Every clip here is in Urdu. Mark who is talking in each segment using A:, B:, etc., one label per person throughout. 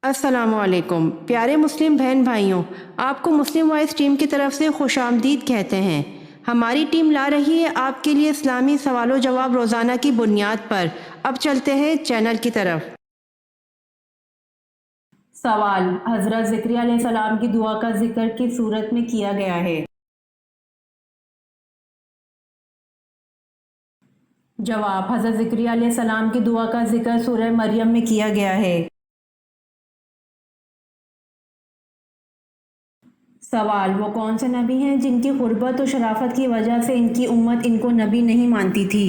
A: السلام علیکم پیارے مسلم بہن بھائیوں، آپ کو مسلم وائس ٹیم کی طرف سے خوش آمدید کہتے ہیں۔ ہماری ٹیم لا رہی ہے آپ کے لیے اسلامی سوال و جواب روزانہ کی بنیاد پر۔ اب چلتے ہیں چینل کی طرف۔ سوال: حضرت زکریا علیہ السلام کی دعا کا ذکر کس صورت میں کیا گیا ہے؟ جواب: حضرت زکریا علیہ السلام کی دعا کا ذکر سورہ مریم میں کیا گیا ہے۔ سوال: وہ کون سے نبی ہیں جن کی غربت و شرافت کی وجہ سے ان کی امت ان کو نبی نہیں مانتی تھی؟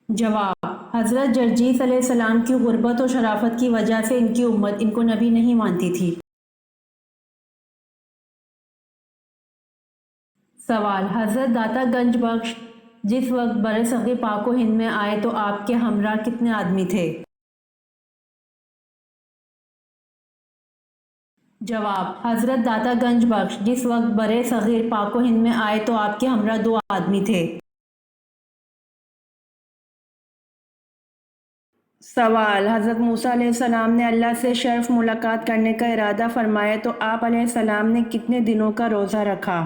A: جواب: حضرت جرجیس علیہ السلام کی غربت و شرافت کی وجہ سے ان کی امت ان کو نبی نہیں مانتی تھی۔ سوال: حضرت داتا گنج بخش جس وقت برصغیر پاک و ہند میں آئے تو آپ کے ہمراہ کتنے آدمی تھے؟ جواب: حضرت داتا گنج بخش جس وقت برصغیر پاک و ہند میں آئے تو آپ کے ہمراہ 2 آدمی تھے۔ سوال: حضرت موسیٰ علیہ السلام نے اللہ سے شرف ملاقات کرنے کا ارادہ فرمایا تو آپ علیہ السلام نے کتنے دنوں کا روزہ رکھا؟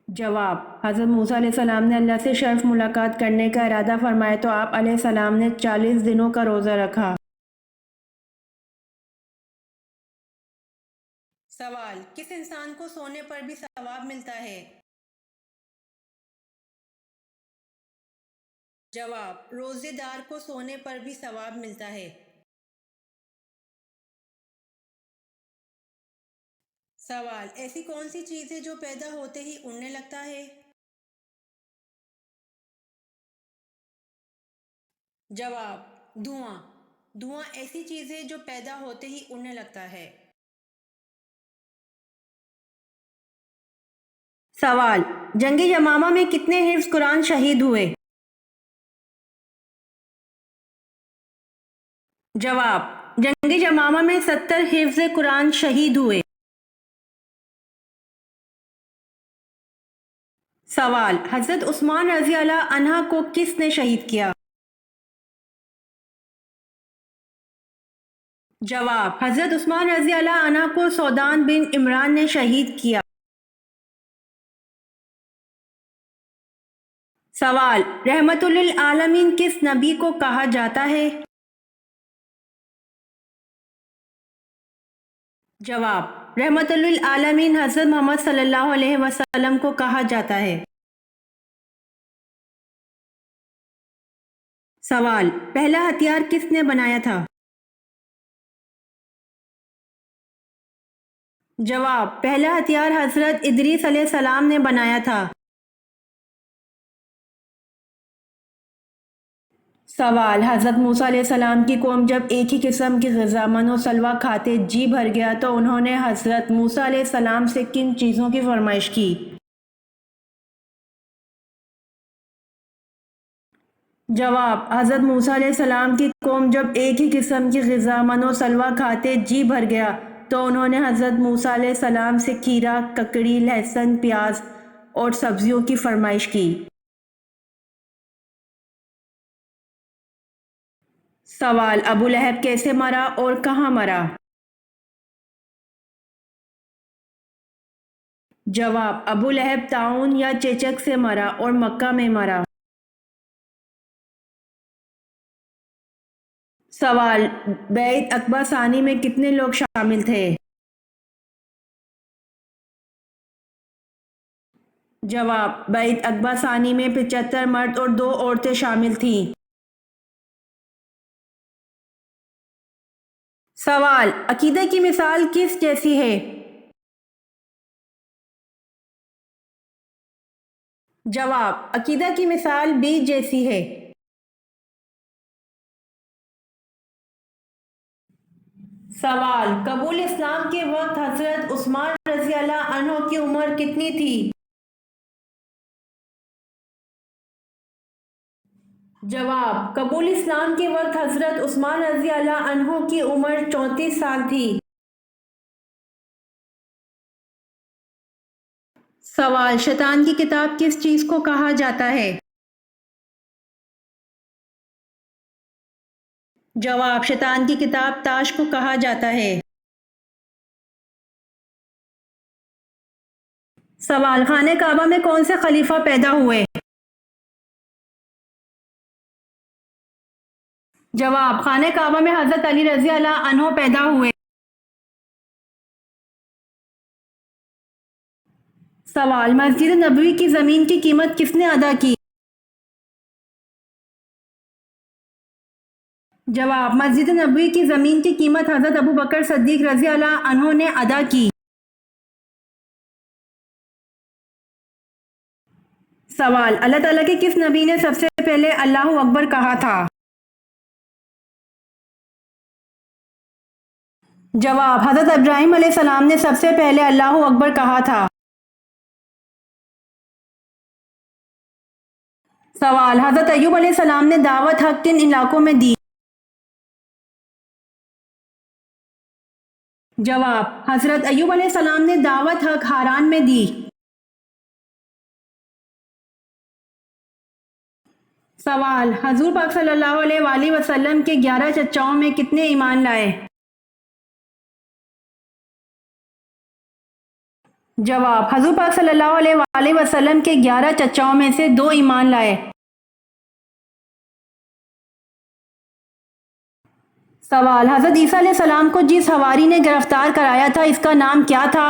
A: جواب: حضرت موسیٰ علیہ السلام نے اللہ سے شرف ملاقات کرنے کا ارادہ فرمایا تو آپ علیہ السلام نے 40 دنوں کا روزہ رکھا۔ سوال: کس انسان کو سونے پر بھی ثواب ملتا ہے؟ جواب: روزے دار کو سونے پر بھی ثواب ملتا ہے۔ سوال: ایسی کون سی چیز ہے جو پیدا ہوتے ہی اڑنے لگتا ہے؟ جواب: دھواں۔ دھواں ایسی چیز ہے جو پیدا ہوتے ہی اڑنے لگتا ہے۔ سوال: جنگ یمامہ میں کتنے حفظ قرآن شہید ہوئے؟ جواب: جنگ یمامہ میں 70 حفظ قرآن شہید ہوئے۔ سوال: حضرت عثمان رضی اللہ عنہ کو کس نے شہید کیا؟ جواب: حضرت عثمان رضی اللہ عنہ کو سودان بن عمران نے شہید کیا۔ سوال: رحمت للعالمین کس نبی کو کہا جاتا ہے؟ جواب: رحمت للعالمین حضرت محمد صلی اللہ علیہ وسلم کو کہا جاتا ہے۔ سوال: پہلا ہتھیار کس نے بنایا تھا؟ جواب: پہلا ہتھیار حضرت ادریس علیہ السلام نے بنایا تھا۔ سوال: حضرت موسیٰ علیہ السلام کی قوم جب ایک ہی قسم کی غذا من و سلویٰ کھاتے جی بھر گیا تو انہوں نے حضرت موسیٰ علیہ السلام سے کن چیزوں کی فرمائش کی؟ جواب: حضرت موسیٰ علیہ السلام کی قوم جب ایک ہی قسم کی غذا من و سلویٰ کھاتے جی بھر گیا تو انہوں نے حضرت موسیٰ علیہ السلام سے کھیرا، ککڑی، لہسن، پیاز اور سبزیوں کی فرمائش کی۔ سوال: ابو لہب کیسے مرا اور کہاں مرا؟ جواب: ابو لہب طاعون یا چیچک سے مرا اور مکہ میں مرا۔ سوال: بیعت عقبہ ثانی میں کتنے لوگ شامل تھے؟ جواب: بیعت عقبہ ثانی میں 75 مرد اور 2 عورتیں شامل تھیں۔ سوال: عقیدہ کی مثال کس جیسی ہے؟ جواب: عقیدہ کی مثال بیج جیسی ہے۔ سوال: قبول اسلام کے وقت حضرت عثمان رضی اللہ عنہ کی عمر کتنی تھی؟ جواب: قبول اسلام کے وقت حضرت عثمان رضی اللہ عنہ کی عمر 34 سال تھی۔ سوال، شیطان کی کتاب کس چیز کو کہا جاتا ہے؟ جواب، شیطان کی کتاب تاش کو کہا جاتا ہے۔ سوال، خانہ کعبہ میں کون سے خلیفہ پیدا ہوئے؟ جواب، خانہ کعبہ میں حضرت علی رضی اللہ عنہ پیدا ہوئے۔ سوال، مسجد نبوی کی زمین کی قیمت کس نے ادا کی؟ جواب، مسجد نبوی کی زمین کی قیمت حضرت ابو بکر صدیق رضی اللہ عنہ نے ادا کی۔ سوال، اللہ تعالیٰ کے کس نبی نے سب سے پہلے اللہ اکبر کہا تھا؟ جواب، حضرت ابراہیم علیہ السلام نے سب سے پہلے اللہ اکبر کہا تھا۔ سوال، حضرت ایوب علیہ السلام نے دعوت حق کن علاقوں میں دی؟ جواب، حضرت ایوب علیہ السلام نے دعوت حق ہاران میں دی۔ سوال، حضور پاک صلی اللہ علیہ وآلہ وسلم کے 11 چچاؤں میں کتنے ایمان لائے؟ جواب، حضور پاک صلی اللہ علیہ وآلہ وسلم کے 11 چچاؤں میں سے 2 ایمان لائے۔ سوال، حضرت عیسیٰ علیہ السلام کو جس حواری نے گرفتار کرایا تھا اس کا نام کیا تھا؟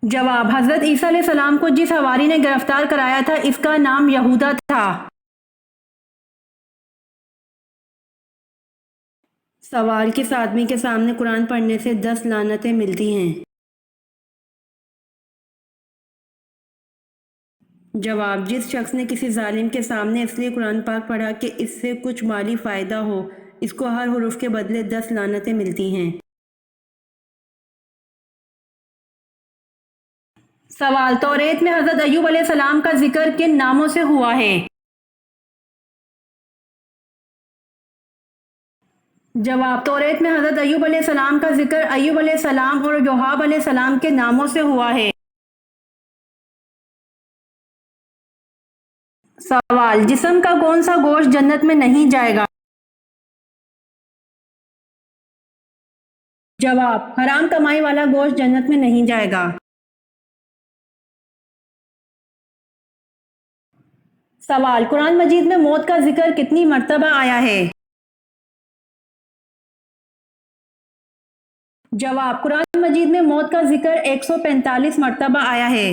A: جواب، حضرت عیسیٰ علیہ السلام کو جس حواری نے گرفتار کرایا تھا اس کا نام یہودا تھا۔ سوال، کس آدمی کے سامنے قرآن پڑھنے سے 10 لعنتیں ملتی ہیں؟ جواب، جس شخص نے کسی ظالم کے سامنے اس لیے قرآن پاک پڑھا کہ اس سے کچھ مالی فائدہ ہو، اس کو ہر حرف کے بدلے 10 لعنتیں ملتی ہیں۔ سوال، توریت میں حضرت ایوب علیہ السلام کا ذکر کن ناموں سے ہوا ہے؟ جواب، توریت میں حضرت ایوب علیہ السلام کا ذکر ایوب علیہ السلام اور یوحب علیہ السلام کے ناموں سے ہوا ہے۔ سوال، جسم کا کون سا گوشت جنت میں نہیں جائے گا؟ جواب، حرام کمائی والا گوشت جنت میں نہیں جائے گا۔ سوال، قرآن مجید میں موت کا ذکر کتنی مرتبہ آیا ہے؟ جواب، قرآن مجید میں موت کا ذکر 145 مرتبہ آیا ہے۔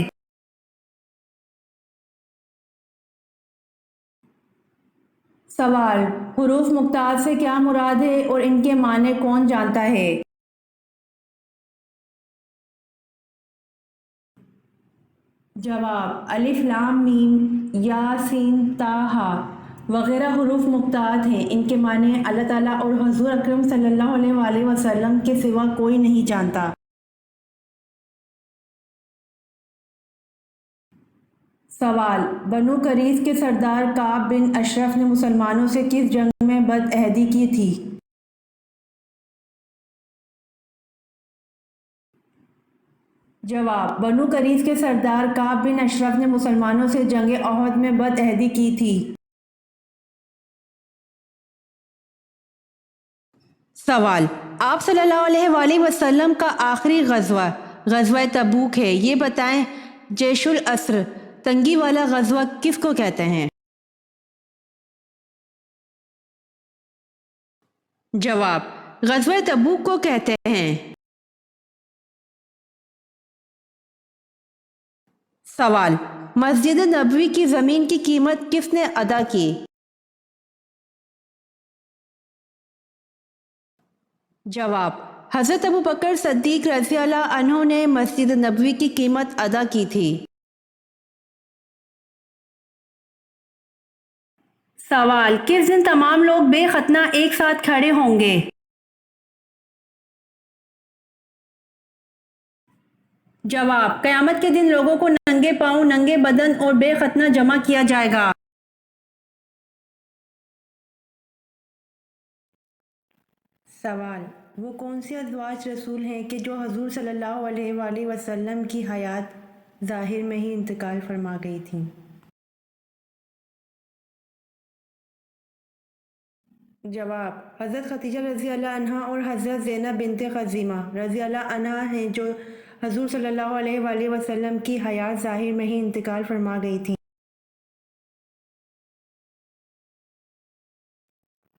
A: سوال، حروف مقطعات سے کیا مراد ہے اور ان کے معنی کون جانتا ہے؟ جواب، الف لام میم یا سین تا ہا وغیرہ حروف مقطعات ہیں، ان کے معنی اللہ تعالیٰ اور حضور اکرم صلی اللہ علیہ وآلہ وسلم کے سوا کوئی نہیں جانتا۔ سوال، بنو قریظ کے سردار کعب بن اشرف نے مسلمانوں سے کس جنگ میں بد عہدی کی تھی؟ جواب، بنو قریظ کے سردار کعب بن اشرف نے مسلمانوں سے جنگ احد میں بد عہدی کی تھی۔ سوال، آپ صلی اللہ علیہ وآلہ وسلم کا آخری غزوہ غزوہ تبوک ہے، یہ بتائیں جیش العسر تنگی والا غزوہ کس کو کہتے ہیں؟ جواب، غزوہ تبوک کو کہتے ہیں۔ سوال، مسجد نبوی کی زمین کی قیمت کس نے ادا کی؟ جواب، حضرت ابو بکر صدیق رضی اللہ عنہ نے مسجد نبوی کی قیمت ادا کی تھی۔ سوال، کس دن تمام لوگ بے ختنہ ایک ساتھ کھڑے ہوں گے؟ جواب، قیامت کے دن لوگوں کو ننگے پاؤں، ننگے بدن اور بے ختنہ جمع کیا جائے گا۔ سوال، وہ کون سے ازواج رسول ہیں کہ جو حضور صلی اللہ علیہ وآلہ وسلم کی حیات ظاہر میں ہی انتقال فرما گئی تھیں؟ جواب: حضرت خدیجہ رضی اللہ عنہا اور حضرت زینب بنت خزیمہ رضی اللہ عنہا ہیں جو حضور صلی اللہ علیہ وآلہ وسلم کی حیات ظاہر میں ہی انتقال فرما گئی تھیں۔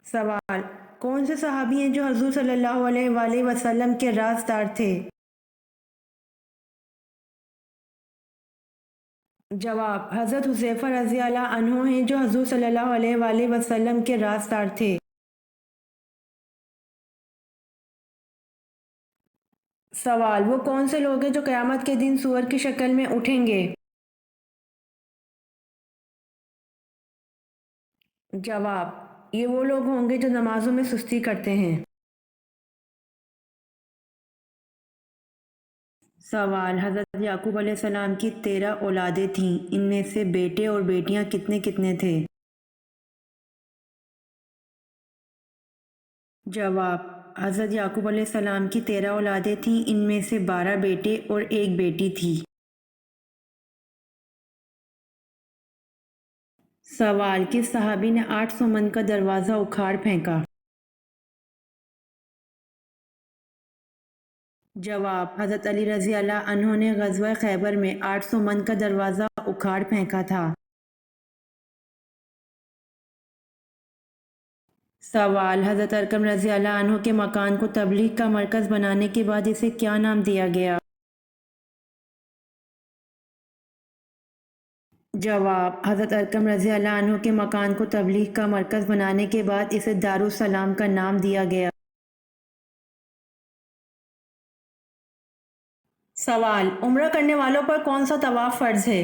A: سوال: کون سے صحابی ہیں جو حضور صلی اللہ علیہ وآلہ وسلم کے رازدار تھے؟ جواب: حضرت حذیفہ رضی اللہ عنہ ہیں جو حضور صلی اللہ علیہ وآلہ وسلم کے رازدار تھے۔ سوال: وہ کون سے لوگ ہیں جو قیامت کے دن سور کی شکل میں اٹھیں گے؟ جواب: یہ وہ لوگ ہوں گے جو نمازوں میں سستی کرتے ہیں۔ سوال: حضرت یعقوب علیہ السلام کی 13 اولادیں تھیں، ان میں سے بیٹے اور بیٹیاں کتنے کتنے تھے؟ جواب: حضرت یعقوب علیہ السلام کی 13 اولادیں تھیں، ان میں سے 12 بیٹے اور ایک بیٹی تھی۔ سوال: کس صحابی نے 800 من کا دروازہ اکھاڑ پھینکا؟ جواب: حضرت علی رضی اللہ عنہ نے غزوہ خیبر میں 800 من کا دروازہ اکھاڑ پھینکا تھا۔ سوال: حضرت ارقم رضی اللہ عنہ کے مکان کو تبلیغ کا مرکز بنانے کے بعد اسے کیا نام دیا گیا؟ جواب: حضرت ارقم رضی اللہ عنہ کے مکان کو تبلیغ کا مرکز بنانے کے بعد اسے دارالسلام کا نام دیا گیا۔ سوال: عمرہ کرنے والوں پر کون سا طواف فرض ہے؟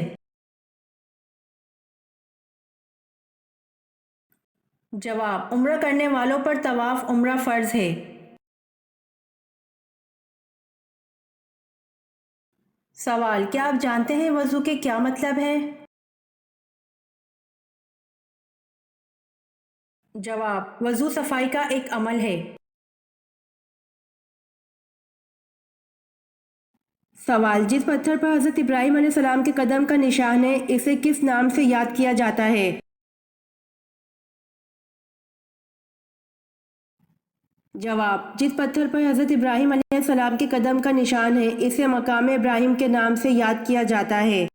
A: جواب: عمرہ کرنے والوں پر طواف عمرہ فرض ہے۔ سوال: کیا آپ جانتے ہیں وضو کے کیا مطلب ہے؟ جواب: وضو صفائی کا ایک عمل ہے۔ سوال: جس پتھر پر حضرت ابراہیم علیہ السلام کے قدم کا نشان ہے اسے کس نام سے یاد کیا جاتا ہے؟ جواب: جس پتھر پر حضرت ابراہیم علیہ السلام کے قدم کا نشان ہے اسے مقام ابراہیم کے نام سے یاد کیا جاتا ہے۔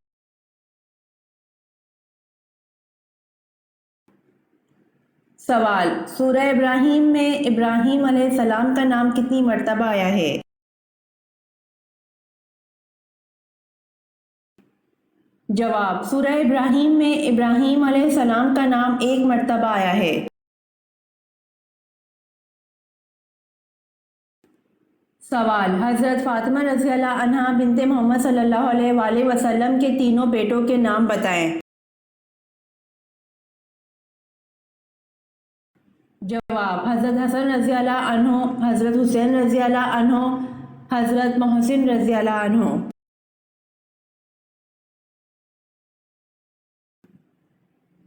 A: سوال: سورہ ابراہیم میں ابراہیم علیہ السلام کا نام کتنی مرتبہ آیا ہے؟ جواب: سورہ ابراہیم میں ابراہیم علیہ السلام کا نام ایک مرتبہ آیا ہے۔ سوال: حضرت فاطمہ رضی اللہ عنہا بنت محمد صلی اللہ علیہ وآلہ وسلم کے تینوں بیٹوں کے نام بتائیں۔ جواب: حضرت حسن رضی اللہ عنہ، حضرت حسین رضی اللہ عنہ، حضرت محسن رضی اللہ عنہ۔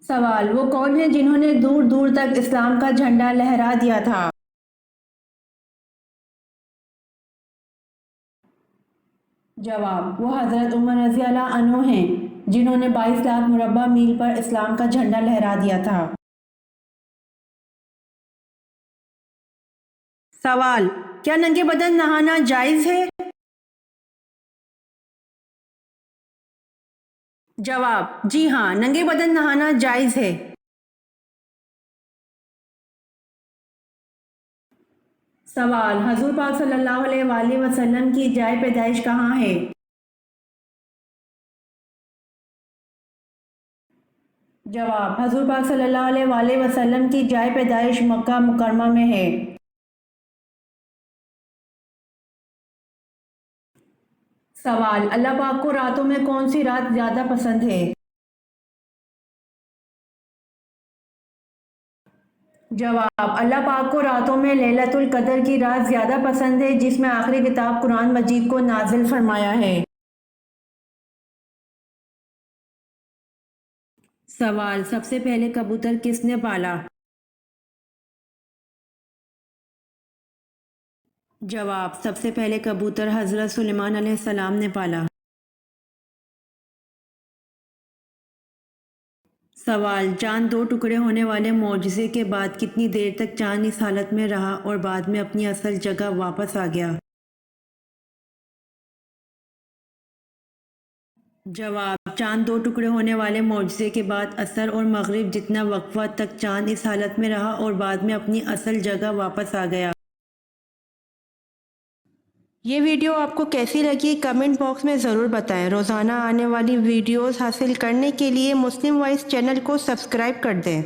A: سوال: وہ کون ہیں جنہوں نے دور دور تک اسلام کا جھنڈا لہرا دیا تھا؟ جواب: وہ حضرت عمر رضی اللہ عنہ ہیں جنہوں نے 22 لاکھ مربع میل پر اسلام کا جھنڈا لہرا دیا تھا۔ سوال: کیا ننگے بدن نہانا جائز ہے؟ جواب: جی ہاں، ننگے بدن نہانا جائز ہے۔ سوال: حضور پاک صلی اللہ علیہ وآلہ وسلم کی جائے پیدائش کہاں ہے؟ جواب: حضور پاک صلی اللہ علیہ وآلہ وسلم کی جائے پیدائش مکہ مکرمہ میں ہے۔ سوال: اللہ پاک کو راتوں میں کون سی رات زیادہ پسند ہے؟ جواب: اللہ پاک کو راتوں میں لیلۃ القدر کی رات زیادہ پسند ہے جس میں آخری کتاب قرآن مجید کو نازل فرمایا ہے۔ سوال: سب سے پہلے کبوتر کس نے پالا؟ جواب: سب سے پہلے کبوتر حضرت سلیمان علیہ السلام نے پالا۔ سوال: چاند دو ٹکڑے ہونے والے معجزے کے بعد کتنی دیر تک چاند اس حالت میں رہا اور بعد میں اپنی اصل جگہ واپس آ گیا؟ جواب: چاند دو ٹکڑے ہونے والے معجزے کے بعد عصر اور مغرب جتنا وقفہ تک چاند اس حالت میں رہا اور بعد میں اپنی اصل جگہ واپس آ گیا۔ یہ ویڈیو آپ کو کیسی لگی کمنٹ باکس میں ضرور بتائیں۔ روزانہ آنے والی ویڈیوز حاصل کرنے کے لیے مسلم وائس چینل کو سبسکرائب کر دیں۔